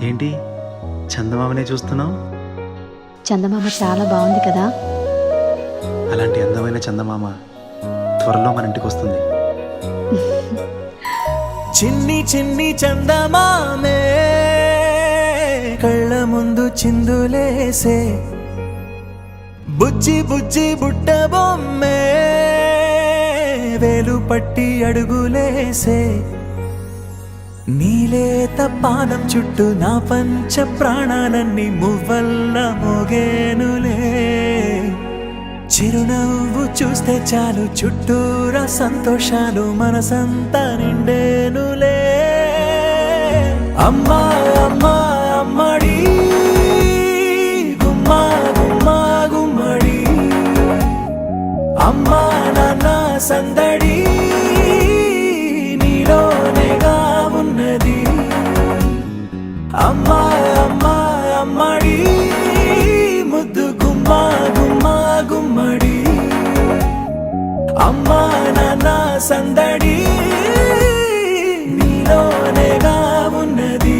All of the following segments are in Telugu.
ఏంటి చందమామనే చూస్తున్నావు? చందమామ చాలా బాగుంది కదా. అలాంటి అందమైన చందమామ త్వరలో మన ఇంటికి వస్తుంది. చిన్ని చిన్ని చందమామే కళ్ళ ముందు చిందులేసే, బుజ్జి బుజ్జి బుట్ట బొమ్మే వేలు పట్టి అడుగులేసే, నీలేత పానం చుట్టూ నా పంచ ప్రాణాలన్నీ మువ్వల్ల మోగేనులే, చిరునవ్వు చూస్తే చాలు చుట్టూరా సంతోషాలు మనసంతా నిండేనులే. అమ్మా అమ్మా అమ్మడి గుమ్మా గుమ్మా గుమ్మడి, అమ్మా నాన్న సందడి నీలోనేగా ఉన్నది. అమ్మా అమ్మా అమ్మడి ముద్దు గుమ్మా గుమ్మా గుమ్మడి, అమ్మా నాన్న సందడి నీలోనేగా ఉన్నది.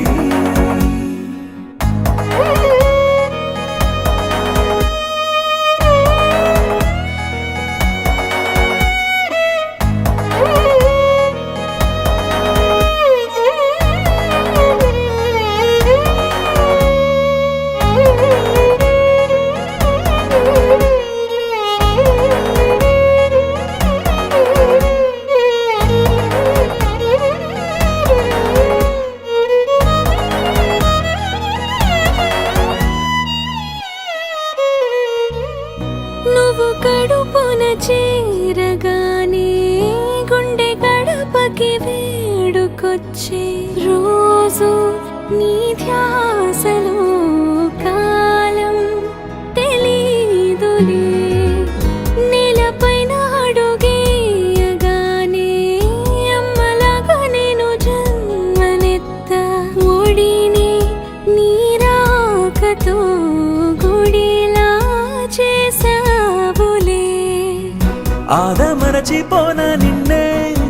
నువ్వు కడుపున చేరగానే గుండె గడపకి వేడుకొచ్చే, రోజు నీ ధ్యాసలో కాలం తెలీదులే, నేలపైన అడుగేయగానే అమ్మలాగా నేను జన్మనెత్త, ఒడిని నీ రాకతో గుడిలా చేసావులే. ఆదమరచిపోన నిన్నే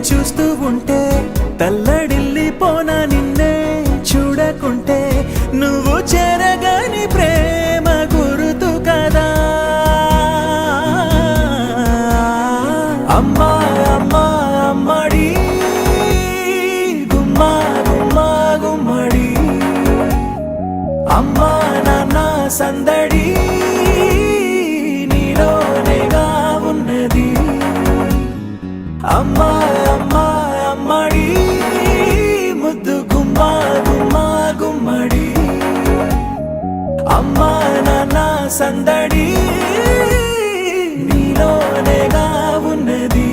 చూస్తూ ఉంటే, తల్లడిల్లిపోన నిన్నే చూడకుంటే, నువ్వు చెరగని ప్రేమ గురుతు కదా. అమ్మా అమ్మా అమ్మడి గుమ్మా గుమ్మా గుమ్మడి, అమ్మా నాన్న సందడి నీలోనేగా ఉన్నది. అమ్మా అమ్మా అమ్మడి ముద్దు గుమ్మా గుమ్మా గుమ్మడి, అమ్మా నాన్న సందడి నీలోనేగా ఉన్నది.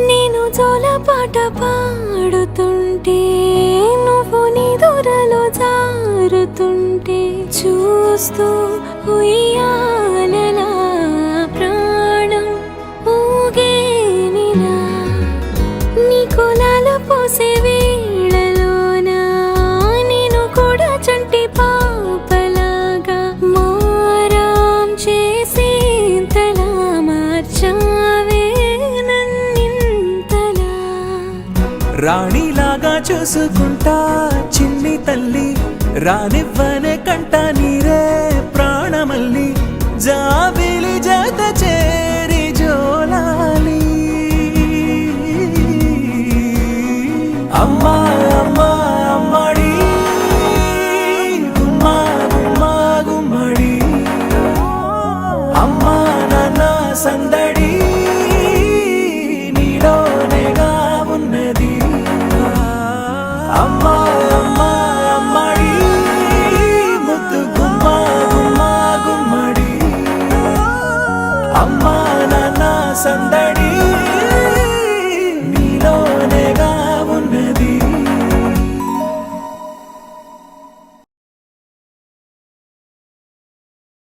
నేను జోలపాట పాడుతుంటే, నువ్వు నీ దూరలో జారుతుంటే, చూస్తూ ఉయ్యాలలా ప్రాణం ఊగేనినా, నీ కులాల పోసే వేళలోనా నేను కూడా చంటి పాపలాగా మారాం చేసేంతలా మార్చావే. రాణిలాగా చూసుకుంటా చిన్ని తల్లి, రానివ్వనే కంట నీరే ప్రాణమల్లి, జాబిలి జత చేరి జోలాలి. అమ్మా అమ్మా అమ్మడి గుమ్మా గుమ్మా గుమ్మడి, అమ్మా నాన్న సందడి నీలోనేగా ఉన్నది. అమ్మా అమ్మా అమ్మడి ముద్దు గుమ్మా గుమ్మా గుమ్మడి, అమ్మా నాన్న సందడి